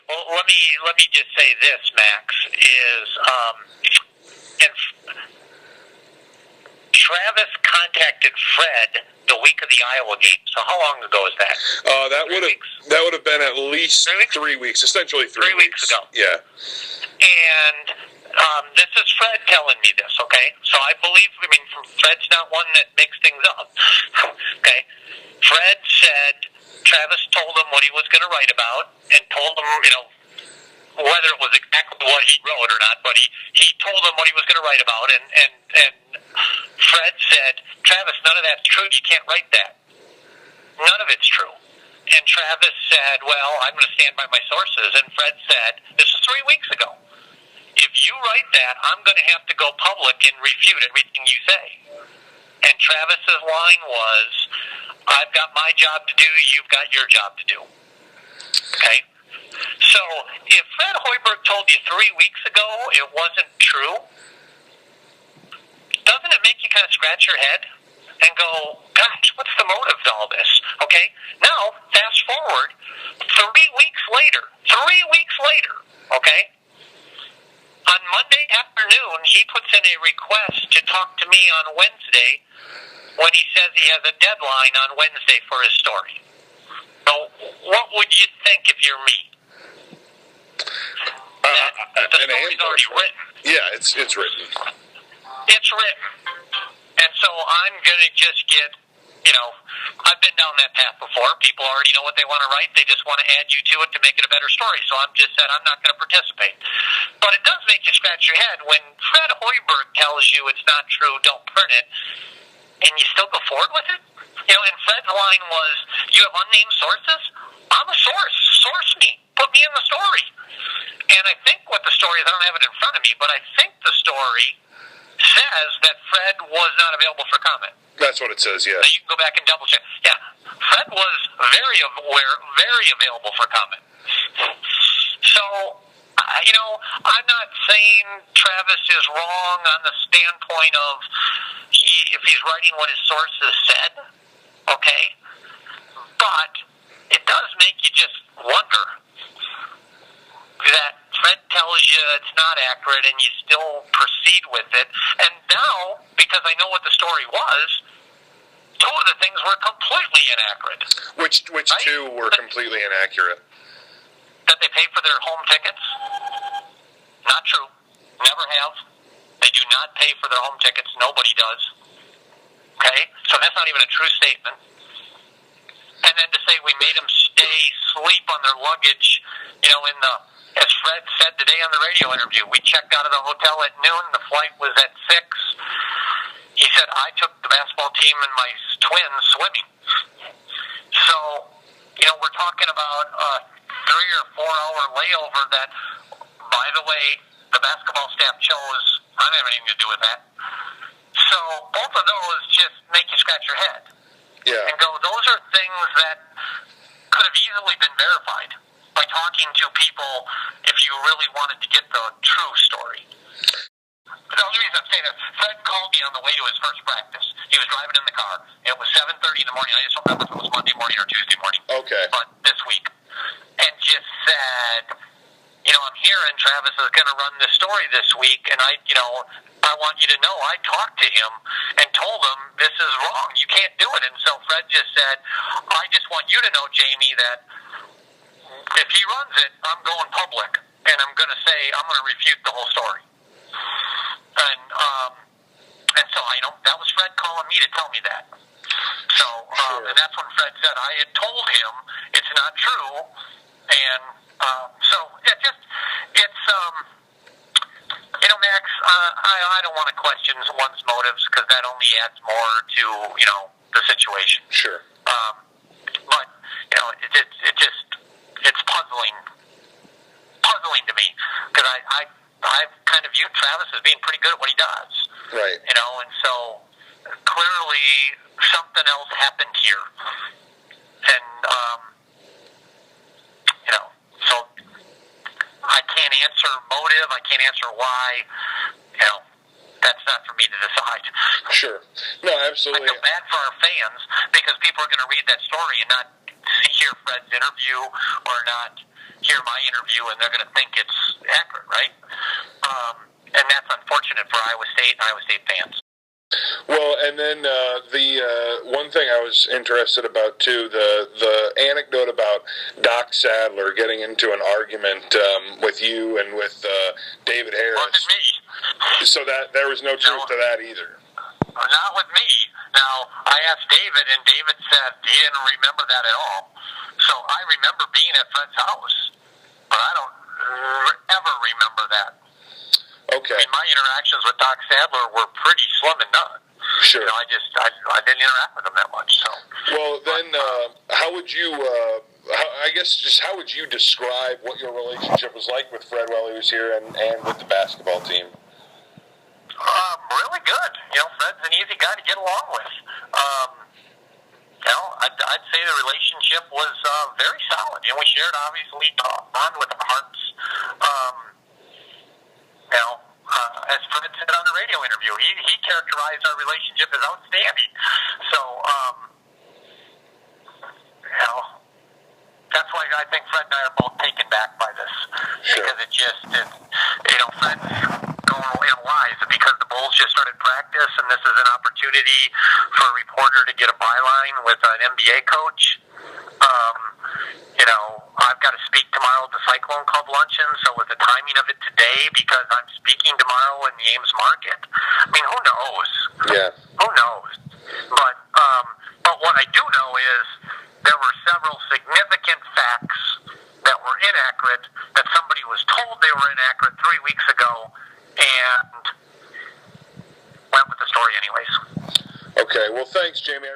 Well, let me just say this, Max, is and Travis contacted Fred the week of the Iowa game. So how long ago is that? That would have been at least 3 weeks, essentially 3 weeks ago. Yeah. And this is Fred telling me this, okay? So I believe, Fred's not one that makes things up, okay? Fred said Travis told him what he was going to write about and told him, whether it was exactly what he wrote or not, but he told him what he was going to write about, and Fred said, Travis, none of that's true. You can't write that. None of it's true. And Travis said, well, I'm going to stand by my sources. And Fred said, this is 3 weeks ago. If you write that, I'm going to have to go public and refute everything you say. And Travis's line was, I've got my job to do, you've got your job to do. Okay? So, if Fred Hoiberg told you 3 weeks ago it wasn't true, doesn't it make you kind of scratch your head and go, gosh, what's the motive to all this? Okay? Now, fast forward, 3 weeks later, okay? On Monday afternoon, he puts in a request to talk to me on Wednesday when he says he has a deadline on Wednesday for his story. So, what would you think if you're me? The story's already written. Yeah, it's written. It's written. And so I'm going to just get, I've been down that path before. People already know what they want to write. They just want to add you to it to make it a better story. So I'm just said I'm not going to participate. But it does make you scratch your head when Fred Hoiberg tells you it's not true, don't print it, and you still go forward with it? And Fred's line was, you have unnamed sources? I'm a source. Source me. Put me in the story. And I think what the story is, I don't have it in front of me, but I think the story says that Fred was not available for comment. That's what it says, yeah. So you can go back and double check. Yeah. Fred was very aware, very available for comment. So, I'm not saying Travis is wrong on the standpoint of if he's writing what his sources said, okay? But it does make you just wonder that Fred tells you it's not accurate and you still proceed with it. And now, because I know what the story was, two of the things were completely inaccurate. Which right? Two were completely inaccurate? That they pay for their home tickets? Not true. Never have. They do not pay for their home tickets. Nobody does. Okay? So that's not even a true statement. And then to say we made them sleep on their luggage, as Fred said today on the radio interview, we checked out of the hotel at noon, the flight was at 6. He said, I took the basketball team and my twins swimming. So, we're talking about a 3 or 4 hour layover that, by the way, the basketball staff chose. I don't have anything to do with that. So, both of those just make you scratch your head. Yeah. And go, those are things that could have easily been verified by talking to people if you really wanted to get the true story. The only reason I'm saying that, Fred called me on the way to his first practice. He was driving in the car. It was 7:30 in the morning. I just don't remember if it was Monday morning or Tuesday morning. Okay. But this week. And just said, I'm hearing Travis is going to run this story this week, and I want you to know I talked to him and told him this is wrong. You can't do it. And so Fred just said, I just want you to know, Jamie, that if he runs it, I'm going public, and I'm going to say I'm going to refute the whole story. And so that was Fred calling me to tell me that. So and that's when Fred said I had told him it's not true, and so Max, I don't want to question one's motives because that only adds more to the situation. Sure. But it's puzzling to me because I've kind of viewed Travis as being pretty good at what he does. Right. And so clearly something else happened here. And, so I can't answer motive. I can't answer why. That's not for me to decide. Sure. No, absolutely. I feel bad for our fans because people are going to read that story and not hear Fred's interview or not hear my interview and they're going to think it's accurate, right? And that's unfortunate for Iowa State and Iowa State fans. Well, and then the one thing I was interested about too, the anecdote about Doc Sadler getting into an argument with you and with David Harris. Wasn't me. So that there was no truth to that either. Not with me. Now, I asked David, and David said he didn't remember that at all. So I remember being at Fred's house, but I don't ever remember that. Okay. I mean, my interactions with Doc Sadler were pretty slim and none. Sure. You know, I didn't interact with him that much. So. Well, then, how would you? How would you describe what your relationship was like with Fred while he was here and with the basketball team? Really good. You know, Fred's an easy guy to get along with. You know, I'd say the relationship was very solid. You know, we shared obviously bond with our hearts. You know, as Fred said on the radio interview, he characterized our relationship as outstanding. So, you know, that's why I think Fred and I are both taken back by this. Sure. Because you know, Fred's going why? Is it because the Bulls just started practice and this is an opportunity for a reporter to get a byline with an NBA coach? You know, I've got to speak tomorrow at the Cyclone Club luncheon, so with the timing of it today, because I'm speaking tomorrow in the Ames market, I mean, who knows? Yeah. Who knows? But what I do know is there were several significant facts that were inaccurate, that somebody was told they were inaccurate 3 weeks ago, and went with the story anyways. Okay, well, thanks, Jamie.